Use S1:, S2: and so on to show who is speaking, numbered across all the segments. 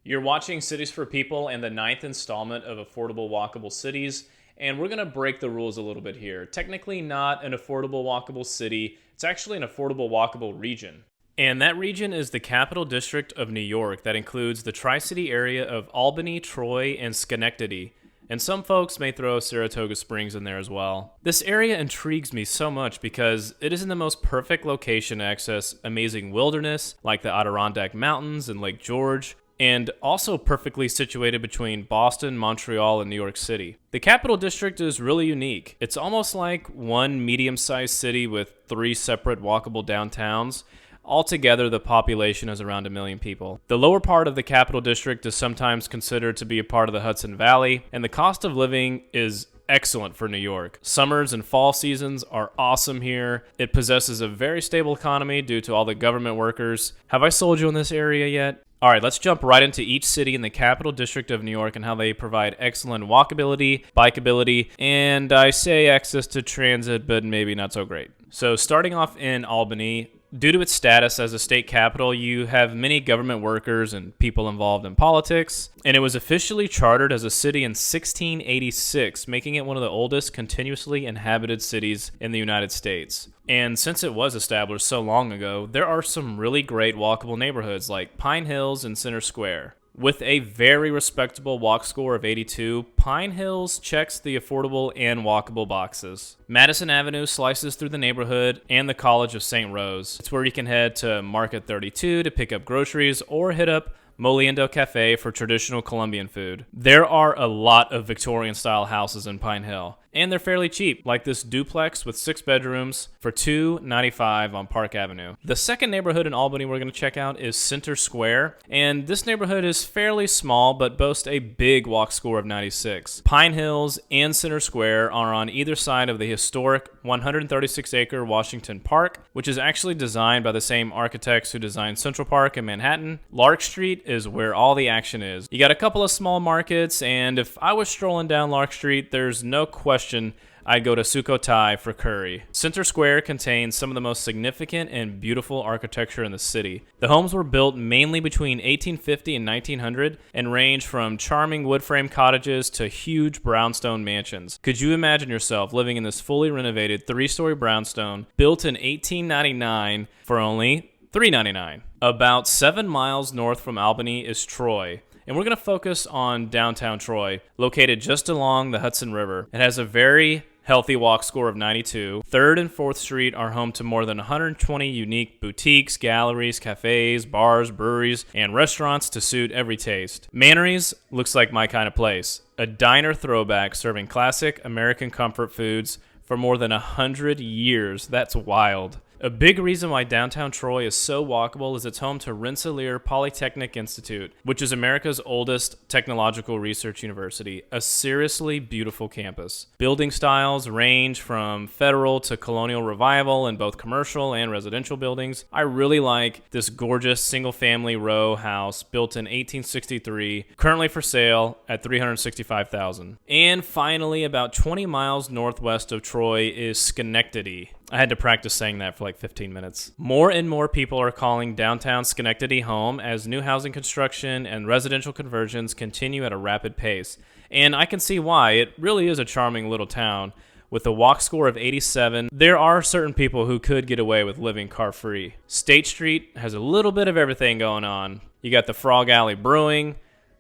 S1: You're watching Cities for People and the ninth installment of Affordable Walkable Cities, and we're going to break the rules a little bit here. Technically not an affordable walkable city, it's actually an affordable walkable region. And that region is the Capital District of New York that includes the Tri-City area of Albany, Troy, and Schenectady. And some folks may throw Saratoga Springs in there as well. This area intrigues me so much because it is in the most perfect location to access amazing wilderness like the Adirondack Mountains and Lake George, and also perfectly situated between Boston, Montreal, and New York City. The Capital District is really unique. It's almost like one medium-sized city with three separate walkable downtowns. Altogether, the population is around 1 million people. The lower part of the Capital District is sometimes considered to be a part of the Hudson Valley, and the cost of living is excellent for New York. Summers and fall seasons are awesome here. It possesses a very stable economy due to all the government workers. Have I sold you in this area yet? All right, let's jump right into each city in the Capital District of New York and how they provide excellent walkability, bikeability, and I say access to transit, but maybe not so great. So starting off in Albany, due to its status as a state capital, you have many government workers and people involved in politics, and it was officially chartered as a city in 1686, making it one of the oldest continuously inhabited cities in the United States. And since it was established so long ago, there are some really great walkable neighborhoods like Pine Hills and Center Square. With a very respectable walk score of 82, Pine Hills checks the affordable and walkable boxes. Madison Avenue slices through the neighborhood and the College of St. Rose. It's where you can head to Market 32 to pick up groceries or hit up Moliendo Cafe for traditional Colombian food. There are a lot of Victorian-style houses in Pine Hill, and they're fairly cheap, like this duplex with 6 bedrooms for $295 on Park Avenue. The second neighborhood in Albany we're going to check out is Center Square, and this neighborhood is fairly small but boasts a big walk score of 96. Pine Hills and Center Square are on either side of the historic 136-acre Washington Park, which is actually designed by the same architects who designed Central Park in Manhattan. Lark Street is where all the action is. You got a couple of small markets, and if I was strolling down Lark Street, there's no question I'd go to Sukhothai for curry. Center Square contains some of the most significant and beautiful architecture in the city. The homes were built mainly between 1850 and 1900 and range from charming wood frame cottages to huge brownstone mansions. Could you imagine yourself living in this fully renovated 3-story brownstone built in 1899 for only $399? About 7 miles north from Albany is Troy, and we're going to focus on downtown Troy, located just along the Hudson River. It has a very healthy walk score of 92. 3rd and 4th Street are home to more than 120 unique boutiques, galleries, cafes, bars, breweries, and restaurants to suit every taste. Mannery's looks like my kind of place. A diner throwback serving classic American comfort foods for more than 100 years. That's wild. A big reason why downtown Troy is so walkable is it's home to Rensselaer Polytechnic Institute, which is America's oldest technological research university, a seriously beautiful campus. Building styles range from federal to colonial revival in both commercial and residential buildings. I really like this gorgeous single-family row house built in 1863, currently for sale at $365,000. And finally, about 20 miles northwest of Troy is Schenectady. I had to practice saying that for like 15 minutes. More and more people are calling downtown Schenectady home as new housing construction and residential conversions continue at a rapid pace. And I can see why. It really is a charming little town. With a walk score of 87, there are certain people who could get away with living car-free. State Street has a little bit of everything going on. You got the Frog Alley Brewing,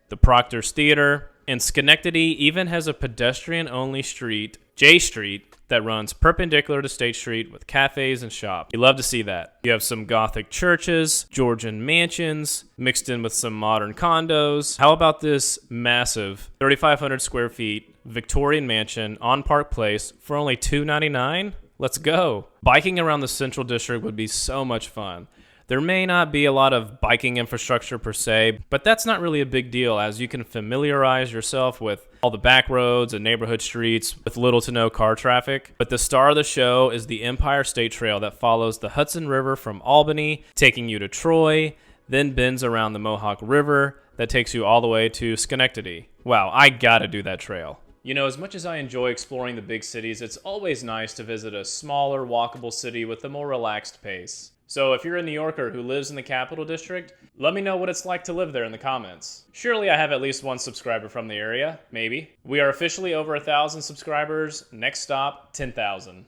S1: the Proctor's Theater, and Schenectady even has a pedestrian-only street, J Street, that runs perpendicular to State Street with cafes and shops. You love to see that. You have some Gothic churches, Georgian mansions, mixed in with some modern condos. How about this massive 3,500 square feet Victorian mansion on Park Place for only $299? Let's go. Biking around the Central District would be so much fun. There may not be a lot of biking infrastructure per se, but that's not really a big deal as you can familiarize yourself with all the back roads and neighborhood streets with little to no car traffic. But the star of the show is the Empire State Trail that follows the Hudson River from Albany, taking you to Troy, then bends around the Mohawk River that takes you all the way to Schenectady. Wow, I gotta do that trail. You know, as much as I enjoy exploring the big cities, it's always nice to visit a smaller, walkable city with a more relaxed pace. So if you're a New Yorker who lives in the Capital District, let me know what it's like to live there in the comments. Surely I have at least one subscriber from the area, maybe. We are officially over 1,000 subscribers. Next stop, 10,000.